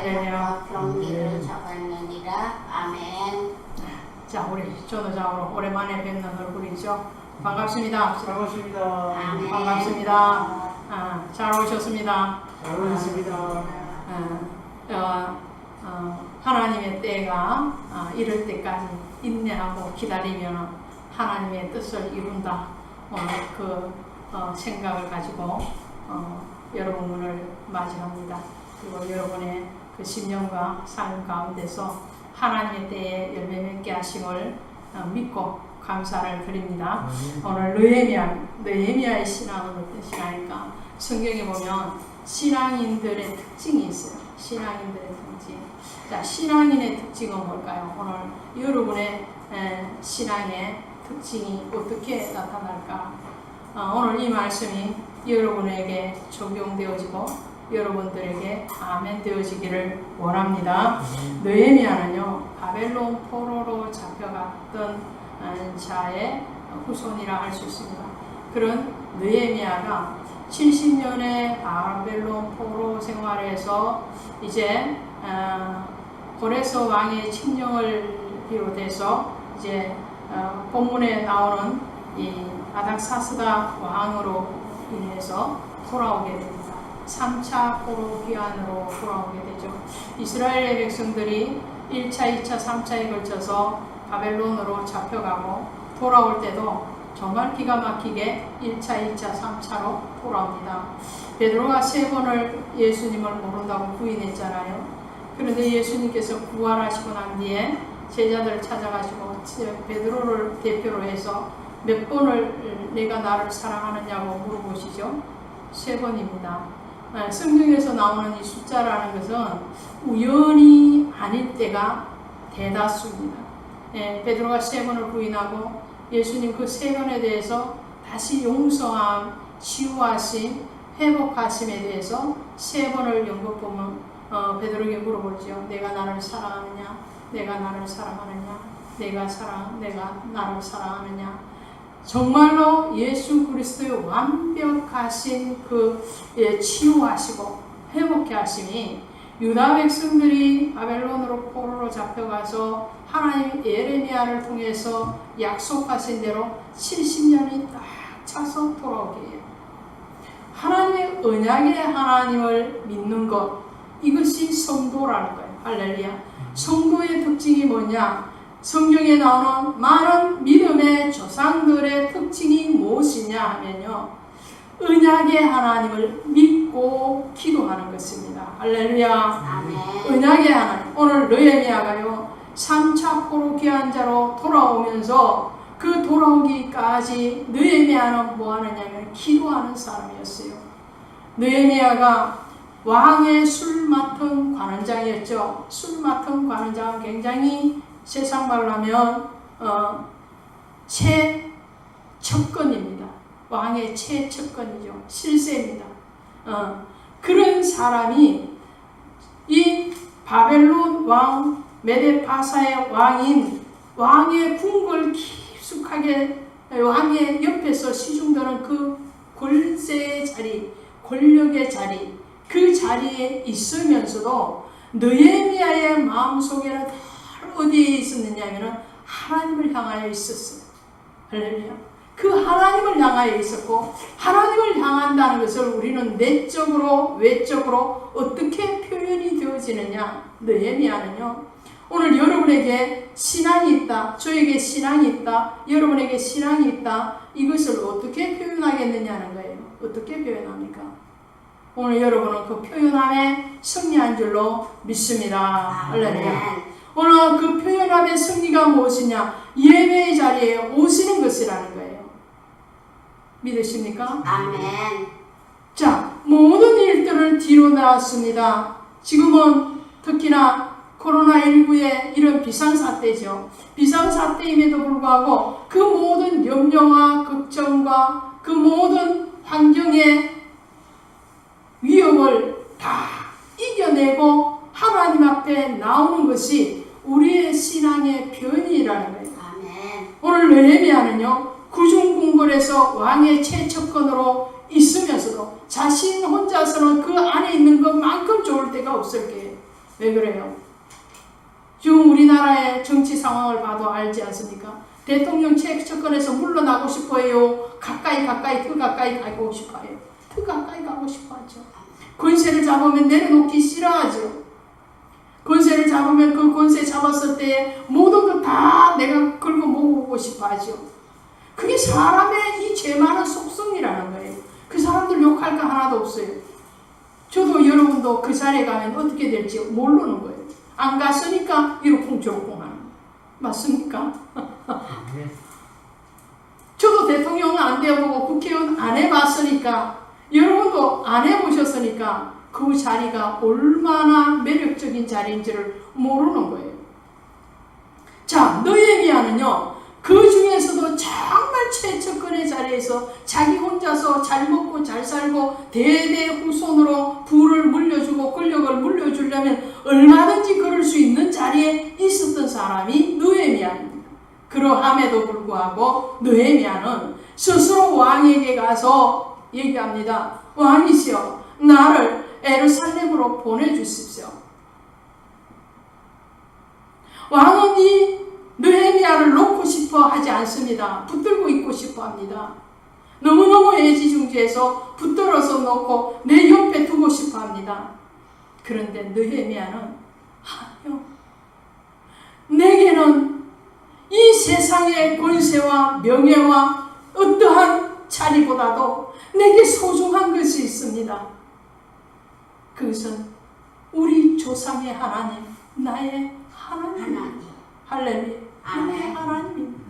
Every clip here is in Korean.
할렐루야. 경기를 잡았느니라. 아멘. 자, 우리 전도장으로 오랜만에 뵙는 얼굴이죠. 반갑습니다. 반갑습니다. 아멘. 반갑습니다. 잘 오셨습니다. 잘 오셨습니다. 하나님의 때가 이럴 때까지 인내하고 기다리면 하나님의 뜻을 이룬다. 그 생각을 가지고 여러분을 맞이합니다. 그리고 여러분의 그 심령과 삶 가운데서 하나님의 때에 열매 맺게 하심을 믿고 감사를 드립니다. 오늘 느헤미야의 신앙은 어떤 신앙일까? 성경에 보면 신앙인들의 특징이 있어요. 신앙인들의 특징. 자, 신앙인의 특징은 뭘까요? 오늘 여러분의 신앙의 특징이 어떻게 나타날까? 오늘 이 말씀이 여러분에게 적용되어지고 여러분들에게 아멘 되어지기를 원합니다. 느헤미야는요, 바벨론 포로로 잡혀갔던 자의 후손이라 할 수 있습니다. 그런 느헤미야가 70년의 바벨론 포로 생활에서 이제 고레스 왕의 칙령을 비롯해서 이제 본문에 나오는 이 아닥사스다 왕으로 인해서 돌아오게 됩니다. 3차 포로 귀환으로 돌아오게 되죠. 이스라엘의 백성들이 1차, 2차, 3차에 걸쳐서 바벨론으로 잡혀가고 돌아올 때도 정말 기가 막히게 1차, 2차, 3차로 돌아옵니다. 베드로가 3번을 예수님을 모른다고 부인했잖아요. 그런데 예수님께서 부활하시고 난 뒤에 제자들을 찾아가시고 베드로를 대표로 해서 몇 번을 내가 나를 사랑하느냐고 물어보시죠. 3번입니다. 성경에서 나오는 이 숫자라는 것은 우연이 아닐 때가 대다수입니다. 베드로가 3번을 부인하고 예수님 그 3번에 대해서 다시 용서함, 치유하심, 회복하심에 대해서 3번을 연극보면 베드로에게 물어보죠. 내가 나를 사랑하느냐? 내가 나를 사랑하느냐? 내가 나를 사랑하느냐? 정말로 예수 그리스도의 완벽하신 그 치유하시고 회복해 하심이 유다 백성들이 바벨론으로 포로로 잡혀가서 하나님 예레미야를 통해서 약속하신 대로 70년이 딱 차서 돌아오게 해요. 하나님의 언약의 하나님을 믿는 것, 이것이 성도라는 거예요. 할렐루야. 성도의 특징이 뭐냐? 성경에 나오는 많은 믿음의 조상들의 특징이 무엇이냐 하면요, 언약의 하나님을 믿고 기도하는 것입니다. 할렐루야. 아멘. 언약의 하나님. 오늘 느헤미야가요 3차 포로 귀환자로 돌아오면서 그 돌아오기까지 느헤미야는 뭐 하느냐면 기도하는 사람이었어요. 느헤미야가 왕의 술 맡은 관원장이었죠. 술 맡은 관원장은 굉장히 세상 말로 하면 최측근입니다. 왕의 최측근이죠. 실세입니다. 그런 사람이 이 바벨론 왕 메데파사의 왕인 왕의 궁궐 깊숙하게 왕의 옆에서 시중드는 그 권세의 자리, 권력의 자리, 그 자리에 있으면서도 느헤미야의 마음속에는 어디에 있었느냐면 하나님을 향하여 있었어요. 할렐루야. 그 하나님을 향하여 있었고, 하나님을 향한다는 것을 우리는 내적으로 외적으로 어떻게 표현이 되어지느냐? 느헤미야는요, 오늘 여러분에게 신앙이 있다, 저에게 신앙이 있다, 여러분에게 신앙이 있다, 이것을 어떻게 표현하겠느냐는 거예요. 어떻게 표현합니까? 오늘 여러분은 그 표현함에 승리한 줄로 믿습니다. 할렐루야. 오늘 그 표현함의 승리가 무엇이냐? 예배의 자리에 오시는 것이라는 거예요. 믿으십니까? 아멘. 자, 모든 일들을 뒤로 놨습니다. 지금은 특히나 코로나19의 이런 비상사태죠. 비상사태임에도 불구하고 그 모든 염려와 걱정과 그 모든 환경의 위협을 다 이겨내고 하나님 앞에 나오는 것이 우리의 신앙의 변이라는 거예요. 아멘. 오늘 느헤미야는요, 구중궁궐에서 왕의 최측근으로 있으면서도 자신 혼자서는 그 안에 있는 것만큼 좋을 때가 없을 거예요. 왜 그래요? 지금 우리나라의 정치 상황을 봐도 알지 않습니까? 대통령 채권에서 물러나고 싶어요? 가까이 더 가까이 가고 싶어요? 더 가까이 가고 싶어 하죠. 권세를 잡으면 내려놓기 싫어하죠. 권세를 잡으면 그 권세 잡았을 때 모든 것 다 내가 긁어 모으고 싶어 하죠. 그게 사람의 이 죄 많은 속성이라는 거예요. 그 사람들 욕할 거 하나도 없어요. 저도 여러분도 그 자리에 가면 어떻게 될지 모르는 거예요. 안 갔으니까 이러쿵저러쿵 하는 거예요. 맞습니까? 저도 대통령은 안 되어보고 국회의원 안 해봤으니까, 여러분도 안 해보셨으니까 그 자리가 얼마나 매력적인 자리인지를 모르는 거예요. 자, 느헤미야는요, 그 중에서도 정말 최측근의 자리에서 자기 혼자서 잘 먹고 잘 살고 대대 후손으로 부를 물려주고 권력을 물려주려면 얼마든지 그럴 수 있는 자리에 있었던 사람이 느헤미야입니다. 그러함에도 불구하고 느헤미야는 스스로 왕에게 가서 얘기합니다. 왕이시여, 나를 예루살렘으로 보내주십시오. 왕은 이 느헤미야를 놓고 싶어 하지 않습니다. 붙들고 있고 싶어 합니다. 너무너무 애지중지해서 붙들어서 놓고 내 옆에 두고 싶어 합니다. 그런데 느헤미야는 아니요, 내게는 이 세상의 권세와 명예와 어떠한 자리보다도 내게 소중한 것이 있습니다. 그것은 우리 조상의 하나님, 나의 하나님. 할렐루야. 나의 하나님입니다.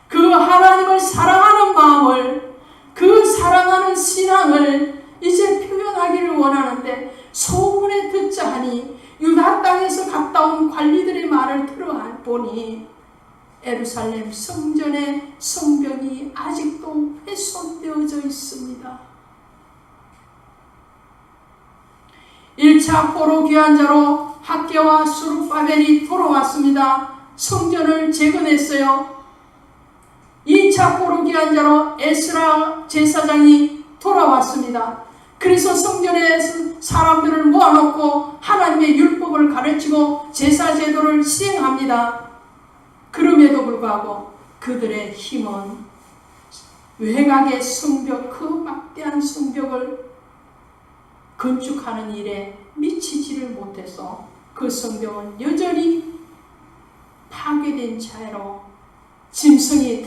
그 하나님을 사랑하는 마음을, 그 사랑하는 신앙을 이제 표현하기를 원하는데, 소문에 듣자 하니 유다 땅에서 갔다 온 관리들의 말을 들어보니 예루살렘 성전의 성벽이 아직도 훼손되어져 있습니다. 1차 포로 귀환자로 학개와 스룹바벨이 돌아왔습니다. 성전을 재건했어요. 2차 포로 귀환자로 에스라 제사장이 돌아왔습니다. 그래서 성전에 사람들을 모아놓고 하나님의 율법을 가르치고 제사 제도를 시행합니다. 그럼에도 불구하고 그들의 힘은 외곽의 성벽, 그 막대한 성벽을 건축하는 일에 미치지를 못해서 그 성벽은 여전히 파괴된 채로 짐승이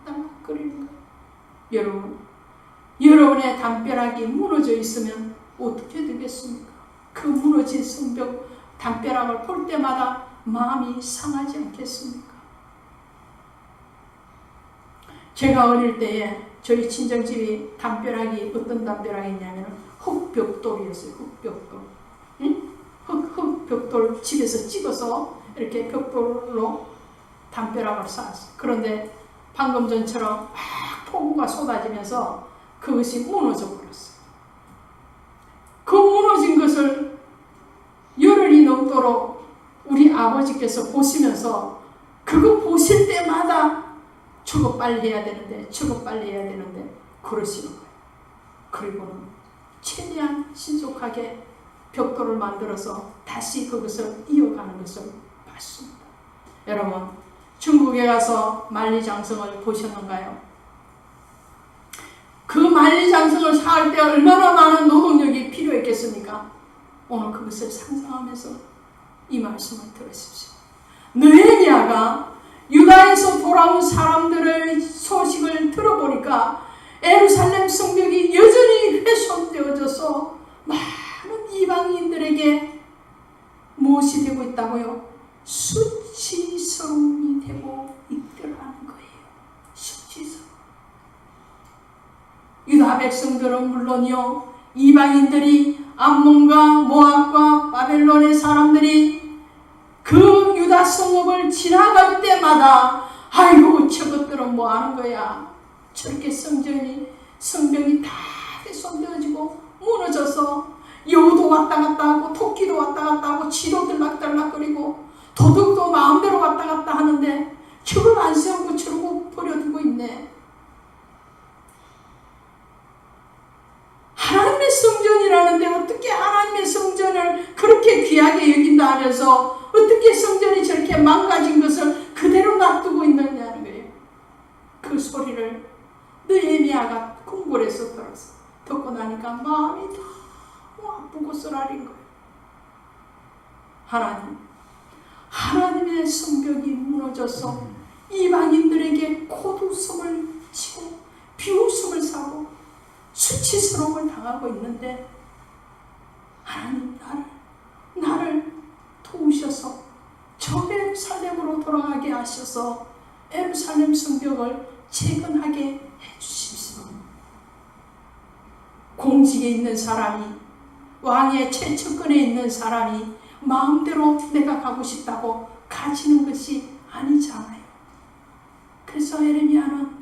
들락들락거리는 거예요. 여러분의 담벼락이 무너져 있으면 어떻게 되겠습니까? 그 무너진 성벽 담벼락을 볼 때마다 마음이 상하지 않겠습니까? 제가 어릴 때에 저희 친정집이 담벼락이 어떤 담벼락이냐면 흙벽돌이었어요. 흙벽돌. 응? 흙벽돌 집에서 찍어서 이렇게 벽돌로 담벼락을 쌓았어요. 그런데 방금 전처럼 막 폭우가 쏟아지면서 그것이 무너져 버렸어요. 그 무너진 것을 열흘이 넘도록 우리 아버지께서 보시면서 그거 보실 때마다 저거 빨리 해야 되는데, 저거 빨리 해야 되는데 그러시는 거예요. 그리고는 최대한 신속하게 벽돌을 만들어서 다시 그것을 이어가는 것을 봤습니다. 여러분, 중국에 가서 만리장성을 보셨는가요? 그 만리장성을 쌓을 때 얼마나 많은 노동력이 필요했겠습니까? 오늘 그것을 상상하면서 이 말씀을 들으십시오. 느헤미야가 유다에서 돌아온 사람들의 소식을 들어보니까 예루살렘 성벽이 여전히 훼손되어져서 많은 이방인들에게 무엇이 되고 있다고요? 수치스러움이 되고 있더라는 거예요. 수치스러움. 유다 백성들은 물론이요, 이방인들이, 암몬과 모압과 바벨론의 사람들이 그 유다 성읍을 지나갈 때마다 아이고 저것들은 뭐 하는 거야, 저렇게 성벽이 다 훼손되어지고 무너져서 여우도 왔다 갔다 하고 토끼도 왔다 갔다 하고 쥐도 들락들락거리고 도둑도 마음대로 왔다 갔다 하는데 저걸 안 세우고 저러고 버려두고 있네. 하나님의 성전이라는데 어떻게 하나님의 성전을 그 그렇게 귀하게 여긴다 하면서 어떻게 성전이 저렇게 망가진 것을 그대로 놔두고 있느냐는 거예요. 그 소리를 느헤미야가 궁궐에서 들었어. 듣고 나니까 마음이 다 아프고 쓰라린 거예요. 하나님의 성벽이 무너져서 이방인들에게 콧웃음을 치고 비웃음을 사고 수치스러움을 당하고 있는데 하나님 나를 도우셔서 저 예루살렘으로 돌아가게 하셔서 예루살렘 성벽을 재건하게 해주십시오. 공직에 있는 사람이, 왕의 최측근에 있는 사람이 마음대로 내가 가고 싶다고 가지는 것이 아니잖아요. 그래서 느헤미야는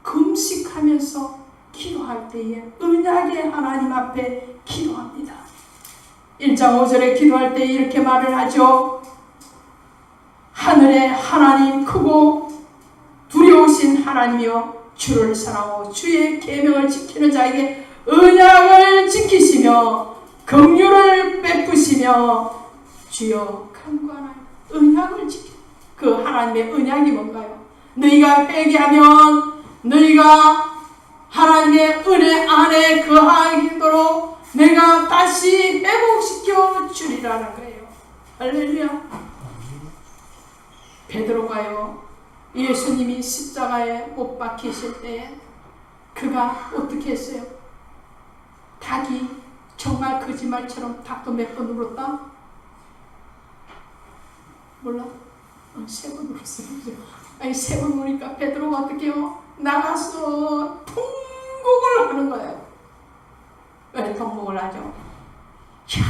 금식하면서 기도할 때에 언약의 하나님 앞에 기도합니다. 1장 5절에 기도할 때 이렇게 말을 하죠. 하늘의 하나님 크고 두려우신 하나님이여, 주를 사랑하고 주의 계명을 지키는 자에게 언약을 지키시며 긍휼을 베푸시며 주여 간구하나이다. 언약을 지켜. 그 하나님의 언약이 뭔가요? 너희가 회개하면 너희가 하나님의 은혜 안에 거하도록 내가 다시 회복시켜 주리라는 거예요. 할렐루야. 베드로가요, 예수님이 십자가에 못 박히실 때에 그가 어떻게 했어요? 닭이 정말 거짓말처럼 닭도 몇 번 울었다? 몰라? 3번 울었어요. 아니 3번 우니까 베드로가 어떻게 해요? 나가서 통곡을 하는 거예요. 왜 통곡을 하죠? 이야,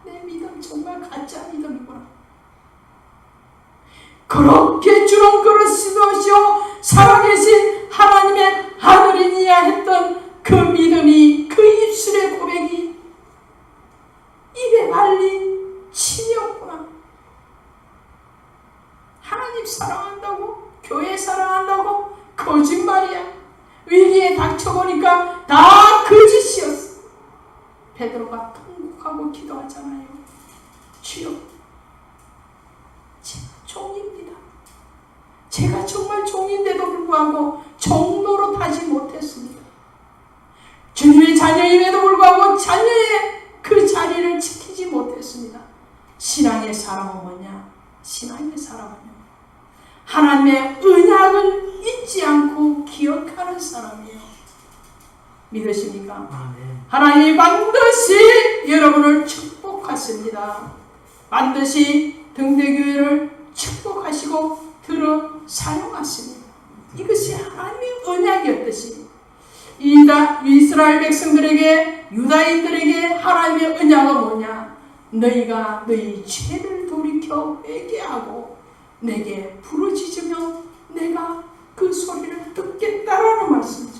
내 믿음 정말 가짜 믿음이구나. 그렇게 주는 그릇이시오 살아계신 하나님의 아들이니야 했던 그 믿음이, 그 입술의 고백이 입에 발린 침이었구나. 하나님 사랑한다고? 교회 사랑한다고? 거짓말이야. 위기에 닥쳐보니까 다 거짓이었어. 베드로가 통곡하고 기도하잖아요. 주여, 제가 종입니다. 제가 정말 종인데도 불구하고 종로로 타지 못했습니다. 주님의 자녀임에도 불구하고 자녀의 그 자리를 지키지 못했습니다. 신앙의 사람은 뭐냐? 신앙의 사람은요, 하나님의 언약을 잊지 않고 기억하는 사람이에요. 믿으십니까? 하나님이 반드시 여러분을 축복하십니다. 반드시 등대교회를 축복하시고 들어 사용하십니다. 이것이 하나님의 언약이었듯이 이스라엘 백성들에게, 유다인들에게 하나님의 언약은 뭐냐? 너희가 너희 죄를 돌이켜 회개하고 내게 부르짖으면 내가 그 소리를 듣겠다라는 말씀이죠.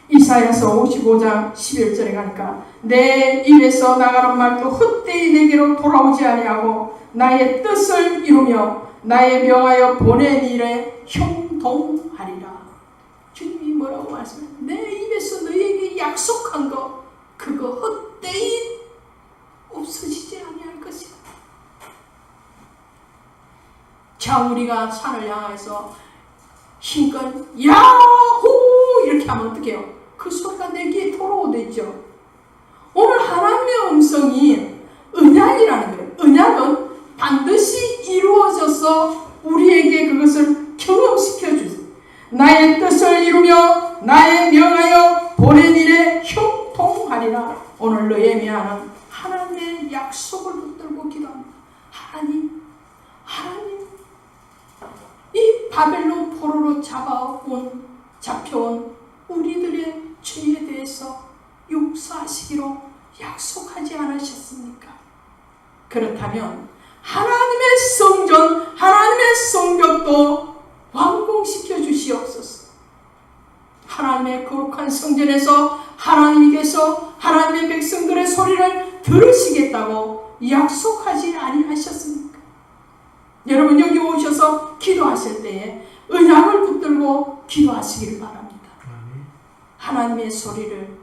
이사야서 55장 11절에 가니까 내 입에서 나가는 말도 헛되이 내게로 돌아오지 아니하고 나의 뜻을 이루며 나의 명하여 보낸 일에 형통하리라. 주님이 뭐라고 말씀해요? 내 입에서 너희에게 약속한 거, 그거 헛되이 없어지지 아니할 것이다. 자, 우리가 산을 향해서 힘껏 야호 이렇게 하면 어떡해요? 그 소리가 내 귀에 돌아오겠죠. 오늘 하나님의 음성이 언약이라는 거예요. 언약은 반드시 이루어져서 우리에게 그것을 경험시켜 주세요. 나의 뜻을 이루며 나의 명하여 보낸 일에 형통하리라. 오늘 느헤미야는 하나님의 약속을 붙들고 기도합니다. 하나님, 이 바벨론 포로로 잡혀온 우리들의 죄에 대해서 용서하시기로 약속하지 않으셨습니까? 그렇다면 하나님의 성전, 하나님의 성벽도 완공시켜 주시옵소서. 하나님의 거룩한 성전에서 하나님께서 하나님의 백성들의 소리를 들으시겠다고 약속하지 아니하셨습니까? 여러분, 여기 오셔서 기도하실 때에 언약을 붙들고 기도하시기를 바랍니다. 하나님의 소리를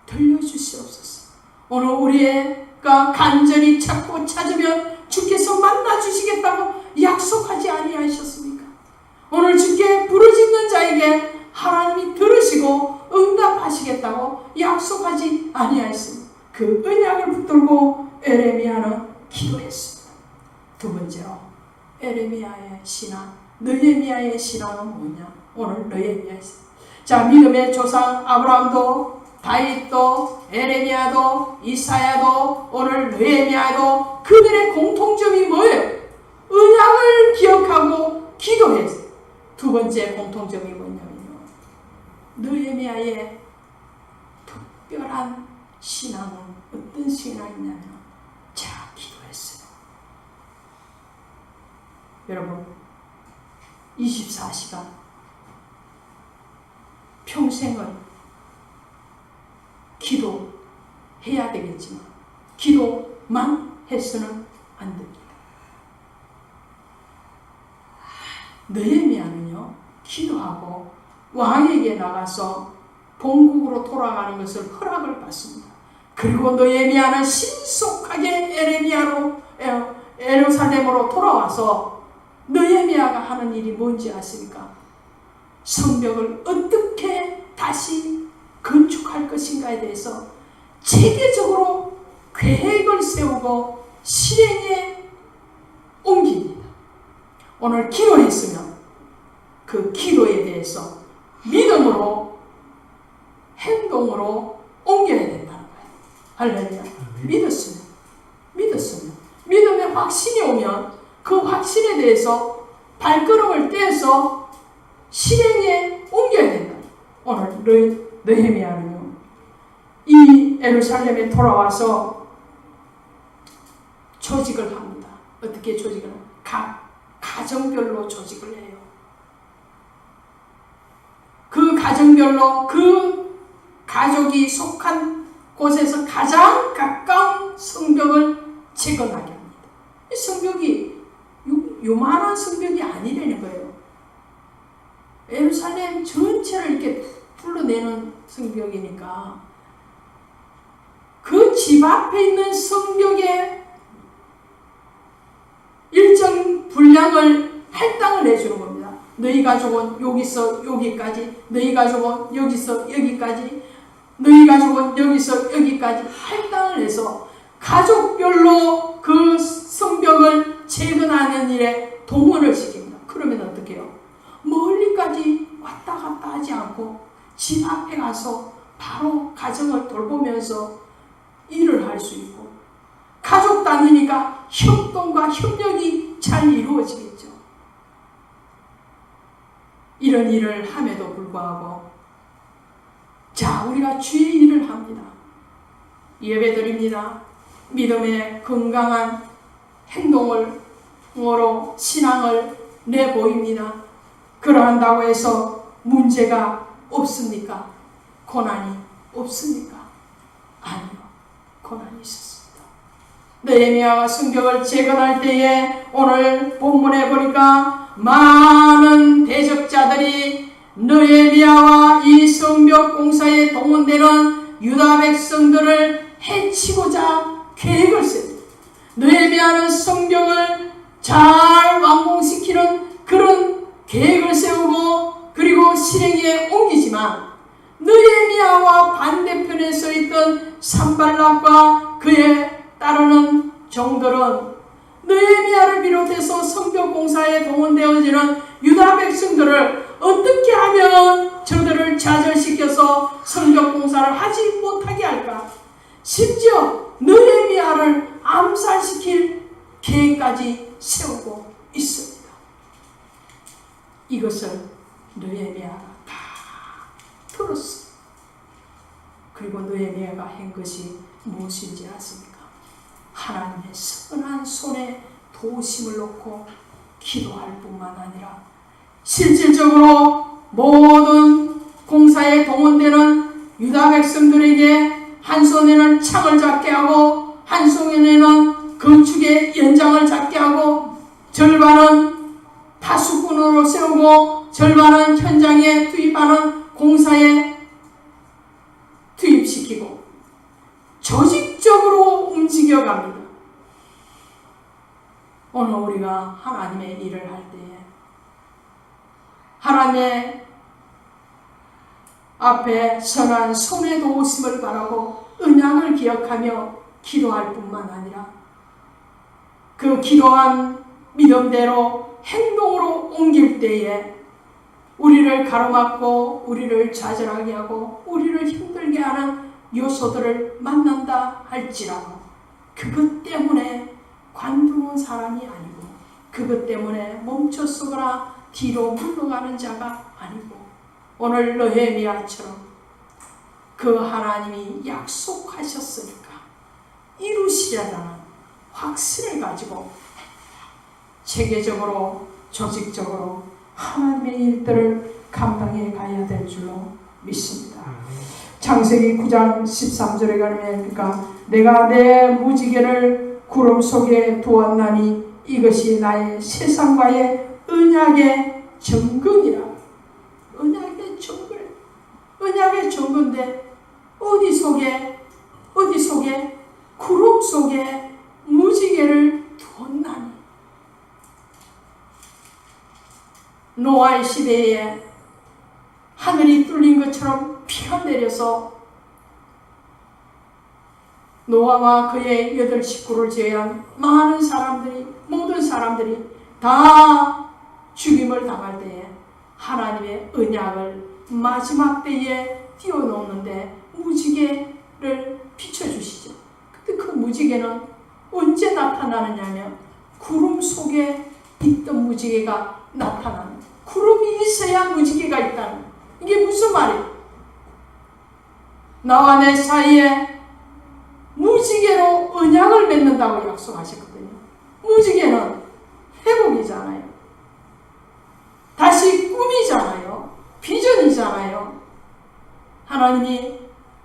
들려주시옵소서. 오늘 우리가 간절히 찾고 찾으면 주께서 만나주시겠다고 약속하지 아니하셨습니까? 오늘 주께 부르짖는 자에게 하나님이 들으시고 응답하시겠다고 약속하지 아니하였습니다. 그 언약을 붙들고 에레미야는 기도했습니다. 두 번째로 에레미야의 신앙, 느헤미야의 신앙은 뭐냐? 오늘 느헤미야의 신앙. 자, 믿음의 조상 아브라함도, 다윗도, 에레미야도, 이사야도, 오늘 느헤미야도 그들의 공통점이 뭐예요? 언약을 기억하고 기도했어요. 두 번째 공통점이 뭐냐면요, 느헤미야의 특별한 신앙은 어떤 신앙이냐면, 자, 기도했어요. 여러분, 24시간 평생을 기도해야 되겠지만 기도만 해서는 안 됩니다. 느헤미야는요, 기도하고 왕에게 나가서 본국으로 돌아가는 것을 허락을 받습니다. 그리고 느헤미야는 신속하게 예루살렘으로 돌아와서 느헤미야가 하는 일이 뭔지 아십니까? 성벽을 어떻게 다시 건축할 것인가에 대해서 체계적으로 계획을 세우고 실행에 옮깁니다. 오늘 기도했으면 그 기도에 대해서 믿음으로 행동으로 옮겨야 된다는 거예요. 할렐루야. 믿었으면 믿음의 확신이 오면 그 확신에 대해서 발걸음을 떼서 실행에 옮겨야 된다. 오늘 느헤미야는요, 이 예루살렘에 돌아와서 조직을 합니다. 어떻게 조직을 합니까? 각 가정별로 조직을 해요. 그 가정별로 그 가족이 속한 곳에서 가장 가까운 성벽을 재건하게 합니다. 이 성벽이 요만한 성벽이 아니라는 거예요. 예루살렘 전체를 이렇게 불러내는 성벽이니까 그 집 앞에 있는 성벽에 일정 분량을 할당을 해주는 겁니다. 너희 가족은 여기서 여기까지, 너희 가족은 여기서 여기까지, 너희 가족은 여기서 여기까지 할당을 해서 가족별로 그 성벽을 재건하는 일에 동원을 시킵니다. 그러면 어떻게 해요? 멀리까지 왔다 갔다 하지 않고 집 앞에 가서 바로 가정을 돌보면서 일을 할 수 있고, 가족 단위니까 협동과 협력이 잘 이루어지겠죠. 이런 일을 함에도 불구하고, 자, 우리가 주의 일을 합니다. 예배드립니다. 믿음의 건강한 행동으로 신앙을 내보입니다. 그러한다고 해서 문제가 없습니까? 고난이 없습니까? 아니요. 고난이 있었습니다. 느헤미야가 성벽을 재건할 때에 오늘 본문에 보니까 많은 대적자들이 느헤미야와 이 성벽 공사에 동원되는 유다 백성들을 해치고자 계획을 셉니다. 느헤미야는 성벽을 잘 완공시키는 그런 계획을 세우고 그리고 실행에 옮기지만, 느헤미야와 반대편에 서 있던 산발락과 그에 따르는 종들은 느헤미야를 비롯해서 성벽 공사에 동원되어지는 유다 백성들을 어떻게 하면 저들을 좌절시켜서 성벽 공사를 하지 못하게 할까? 심지어 느헤미야를 암살시킬 계획까지 세우고 있습니다. 이것을 느헤미야가 다 들었어. 그리고 느헤미야가 한 것이 무엇인지 아십니까? 하나님의 선한 손에 도심을 놓고 기도할 뿐만 아니라 실질적으로 모든 공사에 동원되는 유다 백성들에게 한 손에는 창을 잡게 하고 한 손에는 건축의 연장을 잡게 하고 절반은 파수꾼으로 세우고 절반은 현장에 투입하는 공사에 투입시키고 조직적으로 움직여갑니다. 오늘 우리가 하나님의 일을 할 때에 하나님의 앞에 선한 손에 도우심을 바라고 언약을 기억하며 기도할 뿐만 아니라 그 기도한 믿음대로 행동으로 옮길 때에 우리를 가로막고 우리를 좌절하게 하고 우리를 힘들게 하는 요소들을 만난다 할지라도 그것 때문에 관두는 사람이 아니고 그것 때문에 멈춰서거나 뒤로 물러가는 자가 아니고 오늘 느헤미야처럼 그 하나님이 약속하셨으니까 이루시려다는 확신을 가지고 체계적으로 조직적으로 하나님의 일들을 감당해 가야 될 줄로 믿습니다. 창세기 9장 13절에 가면 내가 내 무지개를 구름 속에 두었나니 이것이 나의 세상과의 언약의 증거니라. 언약의 증거. 언약의 증거인데 어디 속에 구름 속에 무지개를 두었나니. 노아의 시대에 하늘이 뚫린 것처럼 비가 내려서 노아와 그의 8 식구를 제외한 많은 사람들이, 모든 사람들이 다 죽임을 당할 때에 하나님의 언약을 마지막 때에 띄워놓는데 무지개를 비춰주시죠. 근데 그 무지개는 언제 나타나느냐면 구름 속에 있던 무지개가 나타나는, 구름이 있어야 무지개가 있다는, 이게 무슨 말이에요? 나와 내 사이에 무지개로 언약을 맺는다고 약속하셨거든요. 무지개는 회복이잖아요. 다시 꿈이잖아요. 비전이잖아요. 하나님이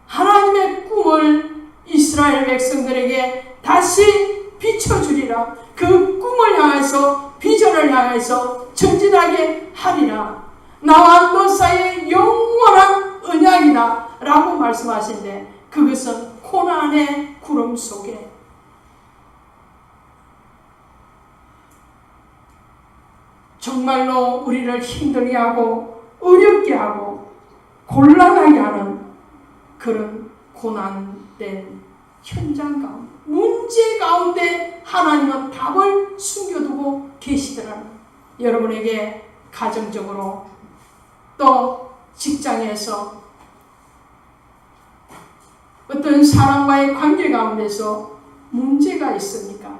하나님의 꿈을 이스라엘 백성들에게 다시 비춰주리라. 그 꿈을 향해서, 비전을 향해서 전진하게 하리라. 나와 너 사이의 영원한 언약이다 라고 말씀하신데 그것은 고난의 구름 속에 정말로 우리를 힘들게 하고 어렵게 하고 곤란하게 하는 그런 고난된 현장 가운데, 문제 가운데 하나님은 답을 숨겨두고 계시더라는, 여러분에게 가정적으로 또 직장에서 어떤 사람과의 관계 가운데서 문제가 있습니까?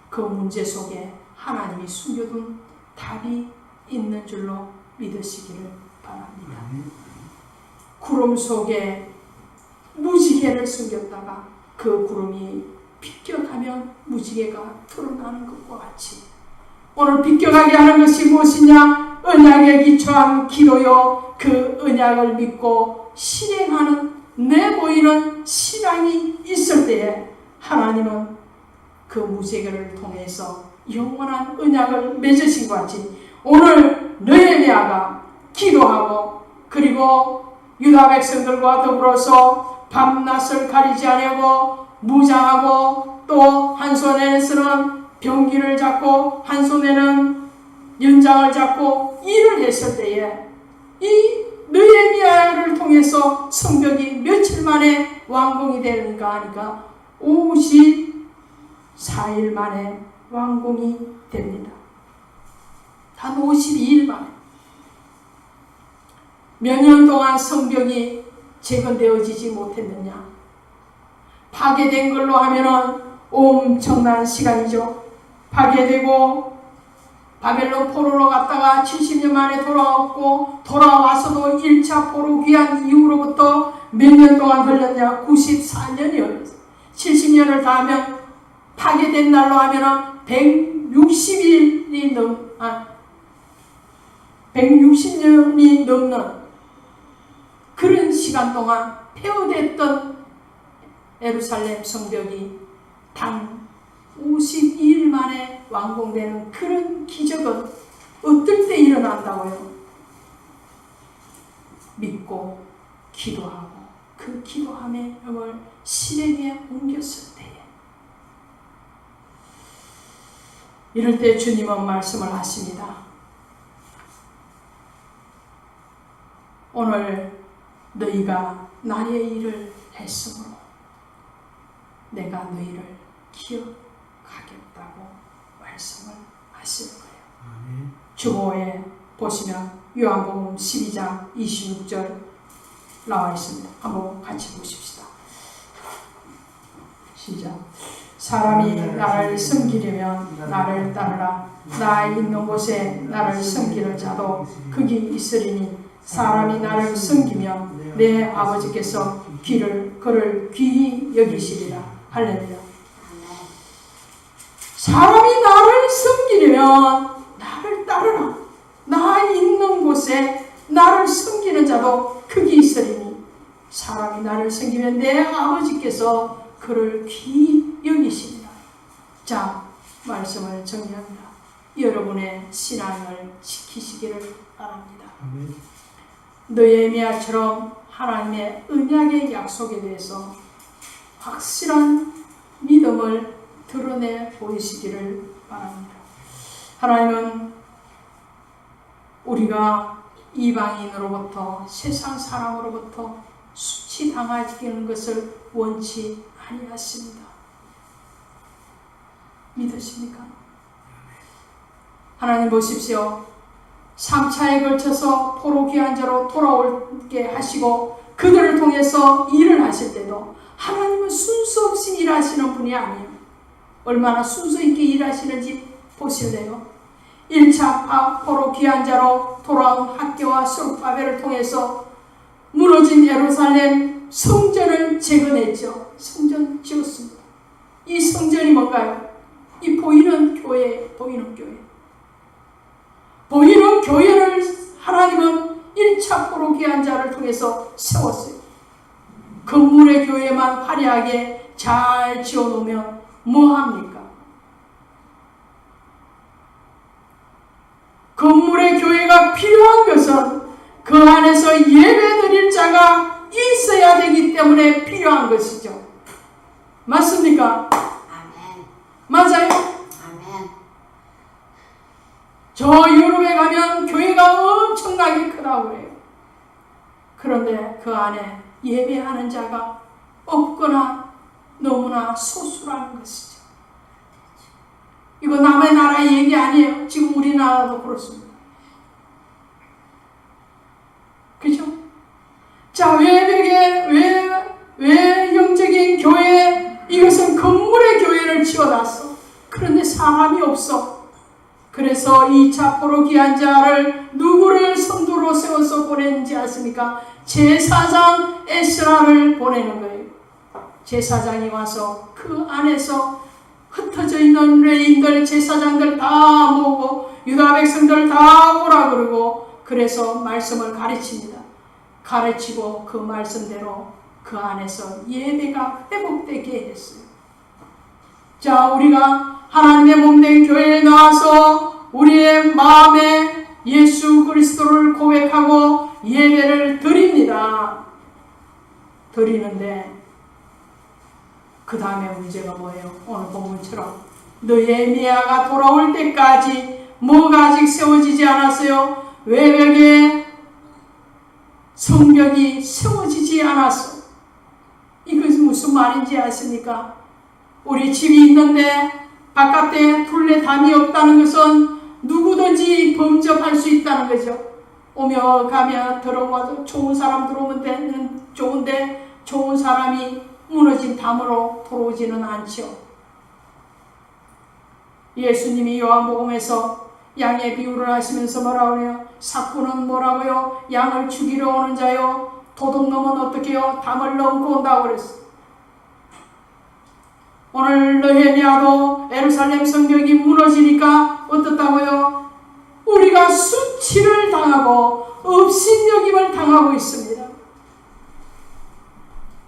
그 문제 속에 하나님이 숨겨둔 답이 있는 줄로 믿으시기를 바랍니다. 구름 속에 무지개를 숨겼다가 그 구름이 비껴가면 무지개가 드러나는 것과 같이 오늘 비껴가게 하는 것이 무엇이냐? 언약에 기초한 기도요. 그 언약을 믿고 실행하는 내보이는 신앙이 있을 때에 하나님은 그 무지개를 통해서 영원한 언약을 맺으신 것 같이 오늘 느헤미야가 기도하고 그리고 유다 백성들과 더불어서 밤낮을 가리지 않고 무장하고 또 한 손에서는 병기를 잡고 한 손에는 연장을 잡고 일을 했을 때에 이 느헤미야를 통해서 성벽이 며칠 만에 완공이 되는가 하니까 54일 만에 완공이 됩니다. 단 52일 만에. 몇 년 동안 성벽이 재건되어지지 못했느냐? 파괴된 걸로 하면은 엄청난 시간이죠. 파괴되고 바벨론 포로로 갔다가 70년 만에 돌아왔고 돌아와서도 1차 포로 귀환 이후로부터 몇 년 동안 걸렸냐? 94년이었어요. 70년을 다 하면 파괴된 날로 하면은 160년이 넘는 그런 시간 동안 폐허됐던 예루살렘 성벽이 단 52일 만에 완공되는 그런 기적은 어떨 때 일어난다고요? 믿고 기도하고 그 그 기도함의 영을 실행에 옮겼을 때에 이럴 때 주님은 말씀을 하십니다. 오늘 너희가 나의 일을 했으므로 내가 너희를 기억하겠다고 말씀을 하시는 거예요. 주보에 보시면 요한복음 12장 26절 나와 있습니다. 한번 같이 보십시다. 시작. 사람이 나를 섬기려면 나를 따르라. 나 있는 곳에 나를 섬기는 자도 거기 있으리니 사람이 나를 섬기면 내 아버지께서 그를 귀히 여기시리라. 할렐루야. 사람이 나를 섬기려면 나를 따르라. 나 있는 곳에 나를 섬기는 자도 거기 있으리니 사람이 나를 섬기면 내 아버지께서 그를 귀히 여기시리라. 자, 말씀을 정리합니다. 여러분의 신앙을 지키시기를 바랍니다. 느헤미야처럼 하나님의 언약의 약속에 대해서 확실한 믿음을 드러내 보이시기를 바랍니다. 하나님은 우리가 이방인으로부터 세상 사람으로부터 수치당하는 것을 원치 아니하십니다. 믿으십니까? 하나님 보십시오. 3차에 걸쳐서 포로 귀한 자로 돌아오게 하시고 그들을 통해서 일을 하실 때도 하나님은 순수 없이 일하시는 분이 아니에요. 얼마나 순수 있게 일하시는지 보실래요? 1차 포로 귀한 자로 돌아온 학교와 스룹바벨을 통해서 무너진 예루살렘 성전을 재건했죠. 성전 지었습니다. 이 성전이 뭔가요? 이 보이는 교회, 보이는 교회를 하나님은 1차 포로 귀한 자를 통해서 세웠어요. 건물의 교회만 화려하게 잘 지어놓으면 뭐합니까? 건물의 교회가 필요한 것은 그 안에서 예배 드릴 자가 있어야 되기 때문에 필요한 것이죠. 맞습니까? 아멘. 맞아요? 아멘. 저 유럽에 가면 교회가 엄청나게 크다고 그래요. 그런데 그 안에 예배하는 자가 없거나 너무나 소수라는 것이죠. 이거 남의 나라 얘기 아니에요. 지금 우리나라도 그렇습니다. 그죠? 자, 외형적인 교회, 이것은 건물의 교회를 지어놨어. 그런데 사람이 없어. 그래서 2차 포로 귀한 자를 누구를 선두로 세워서 보내는지 아십니까? 제사장 에스라를 보내는 거예요. 제사장이 와서 그 안에서 흩어져 있는 레인들, 제사장들 다 모으고 유다 백성들 다 오라 그러고 그래서 말씀을 가르칩니다. 가르치고 그 말씀대로 그 안에서 예배가 회복되게 했어요. 자, 우리가 하나님의 몸된 교회에 나와서 우리의 마음에 예수 그리스도를 고백하고 예배를 드립니다. 드리는데 그 다음에 문제가 뭐예요? 오늘 본문처럼 느헤미야가 돌아올 때까지 뭐가 아직 세워지지 않았어요? 외벽에 성벽이 세워지지 않았어. 이것이 무슨 말인지 아십니까? 우리 집이 있는데 바깥에 둘레 담이 없다는 것은 누구든지 범접할 수 있다는 거죠. 오며 가며 들어와도 좋은 사람 들어오면 되는 좋은데 좋은 사람이 무너진 담으로 들어오지는 않죠. 예수님이 요한복음에서 양의 비유를 하시면서 뭐라고 해요? 사꾼은 뭐라고요? 양을 죽이러 오는 자요. 도둑놈은 어떻게 해요? 담을 넘고 온다고 그랬어요. 오늘 느헤미야도 예루살렘 성벽이 무너지니까 어떻다고요? 우리가 수치를 당하고 업신여김을 당하고 있습니다.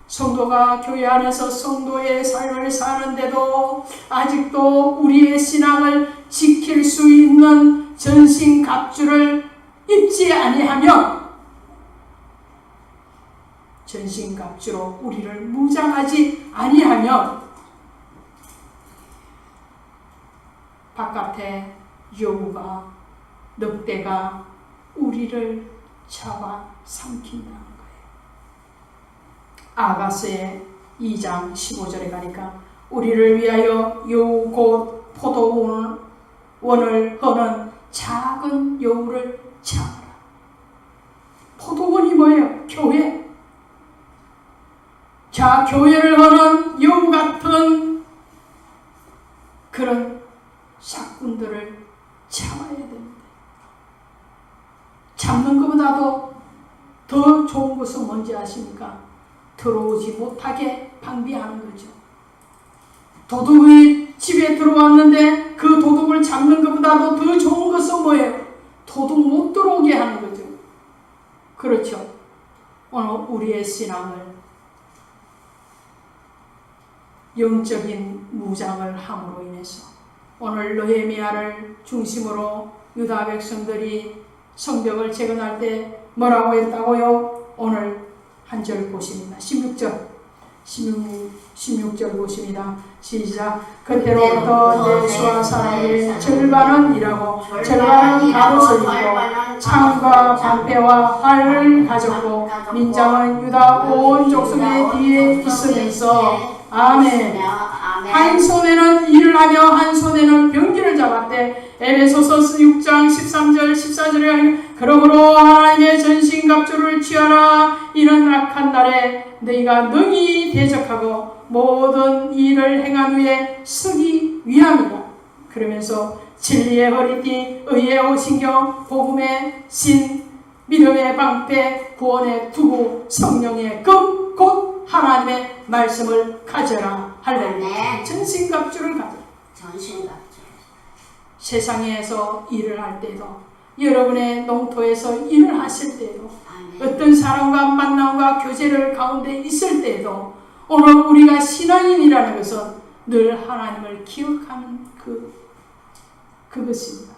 성도가 교회 안에서 성도의 삶을 사는데도 아직도 우리의 신앙을 지킬 수 있는 전신갑주를 입지 아니하면 전신갑주로 우리를 무장하지 아니하며 바깥에 여우가 늑대가 우리를 잡아 삼킨다는 거예요. 아가스의 2장 15절에 가니까 우리를 위하여 여우 곧 포도원을 허는 작은 여우를 잡아라. 포도원이 뭐예요? 교회. 자, 교회를 허는 여우 같은 그런 샷꾼들을 잡아야 됩니다. 잡는 것보다도 더 좋은 것은 뭔지 아십니까? 들어오지 못하게 방비하는 거죠. 도둑이 집에 들어왔는데 그 도둑을 잡는 것보다도 더 좋은 것은 뭐예요? 도둑 못 들어오게 하는 거죠. 그렇죠. 오늘 우리의 신앙을 영적인 무장을 함으로 인해서 오늘 느헤미야를 중심으로 유다 백성들이 성벽을 재건할 때 뭐라고 했다고요? 오늘 한 절 보십니다. 16절 보십니다. 시작. 그때로부터 내수와 사람의 절반은 일하고 절반은 갑옷을 입고 창과 방패와 활을 가졌고 민장은 유다 온 족속의 뒤에 있으면서 아멘. 한 손에는 일을 하며 한 손에는 병기를 잡았대. 에베소서 6장 13절 14절에 그러므로 하나님의 전신갑주를 취하라. 이는 악한 날에 너희가 능히 대적하고 모든 일을 행한 후에 서기 위함이다. 그러면서 진리의 허리띠, 의의 오신경, 복음의 신, 믿음의 방패, 구원의 투구, 성령의 금, 곧 하나님의 말씀을 가져라. 할렐루야. 전신갑주를 가져라. 전신갑주. 세상에서 일을 할 때도, 여러분의 농토에서 일을 하실 때도, 아멘. 어떤 사람과 만남과 교제를 가운데 있을 때도 오늘 우리가 신앙인이라는 것은 늘 하나님을 기억하는 그것입니다.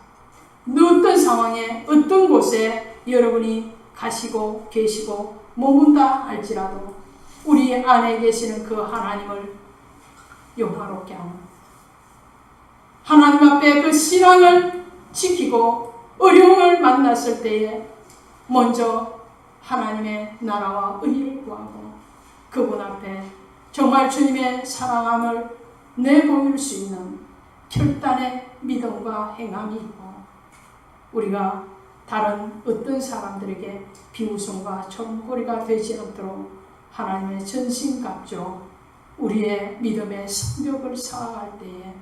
어떤 상황에 어떤 곳에 여러분이 가시고 계시고 머문다 할지라도 우리 안에 계시는 그 하나님을 영화롭게 하는 하나님 앞에 그 신앙을 지키고 어려움을 만났을 때에 먼저 하나님의 나라와 의를 구하고 그분 앞에 정말 주님의 사랑함을 내보일 수 있는 결단의 믿음과 행함이 있고 우리가 다른 어떤 사람들에게 비웃음과 조롱거리가 되지 않도록 하나님의 전신갑주로 우리의 믿음의 성벽을 쌓아갈 때에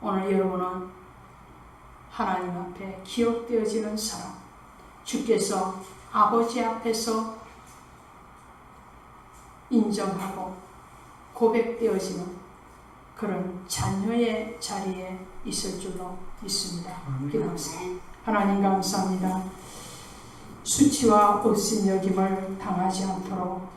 오늘 여러분은 하나님 앞에 기억되어지는 사람, 주께서 아버지 앞에서 인정하고 고백되어지는 그런 자녀의 자리에 있을 줄로 믿습니다. 기도하세요. 하나님 감사합니다. 수치와 업신여김을 당하지 않도록